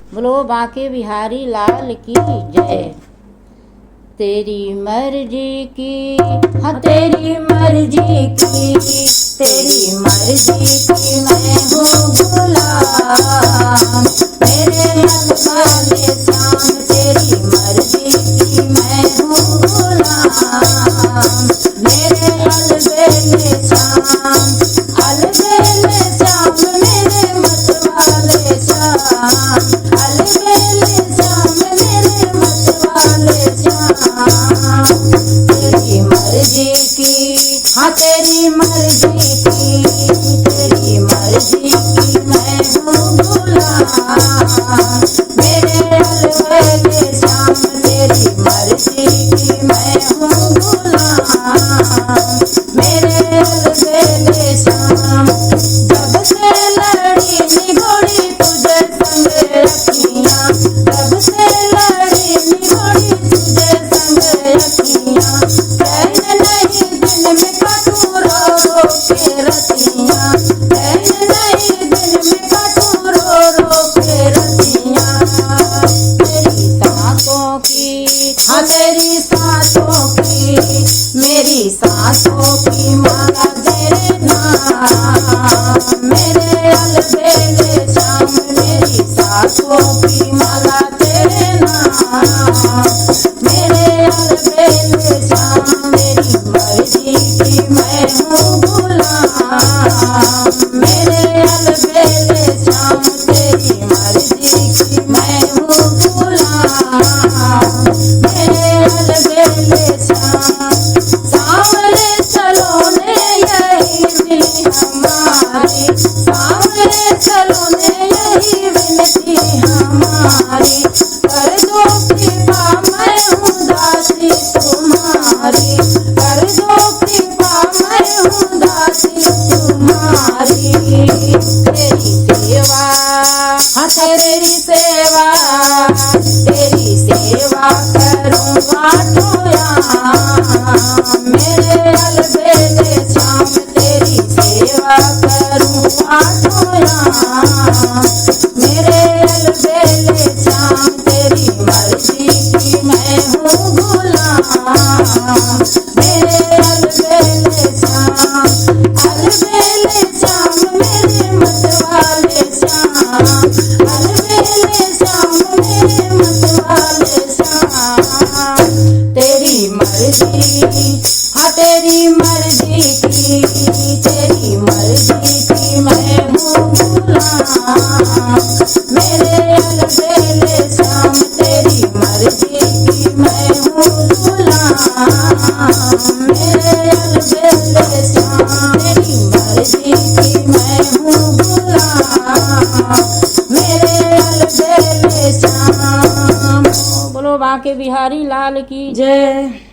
बोलो बांके बिहारी लाल की जय। तेरी मर्जी की, हाँ तेरी मर्जी की, तेरी मर्जी की मैं हूँ गुलाम। मेरे अलबेले शाम तेरी मर्जी की मैं हूँ गुलाम। मेरे अलबेले शाम, अलबेले शाम मेरे मतवाले शाम, अलबेले शाम मेरे मतवाले शाम। तेरी मर्जी की, हाँ तेरी मर्जी की, तेरी मर्जी की मैं हूँ गुलाम। मेरे अलबेले शाम तेरी मर्जी की मैं हूँ गुलाम। मेरे अलबेले शाम, जब से लड़ी निगोड़ी तुझे संग रखियाँ, जब से लड़ी निगोड़ी तुझे संग रखियाँ। चैन नहीं दिन में काटूं रो रो के रतियाँ, चैन नहीं दिन में काटूं रो रो के रतियाँ। तेरी सांसों की, हाँ तेरी सांसों की, मेरी सांसों की माला तेरे नाम। मेरे अलबेले शाम मेरी सांसों की माला तेरे नाम। मेरे अलबेले शाम मेरी मर्जी की मैं हूँ गुलाम। मेरे अलबेले शाम तेरी मर्जी की मैं हूँ गुलाम। मेरे अलबेले शाम, सावरे सलोने यही मिली हमारी, सावरे सलोने यही विनती हमारी। कर दो कृपा मैं हूँ दासी तुम्हारी, कर दो कृपा मैं हूँ दासी तुम्हारी। तेरी सेवा, हाँ तेरी सेवा, तेरी सेवा करूँ बाटोया। मेरे अलबेले शाम तेरी सेवा करूँ बाटोया। मेरे अलबेले शाम तेरी मर्जी की मैं हूँ गुलाम। मेरे अलबेले शाम, अलबेले शाम मेरे मतवाले शाम, अलबेले शाम मेरे मतवाले शाम। तेरी मर्जी, हाँ तेरी मर्जी की, तेरी मर्जी की मैं हूँ गुलाम। मेरे अलबेले शाम तेरी मर्जी की मैं हूँ गुलाम। मेरे अलबेले शाम तेरी मर्जी की मैं हूँ गुलाम। मेरे अलबेले शाम। बोलो बांके बिहारी लाल की जय।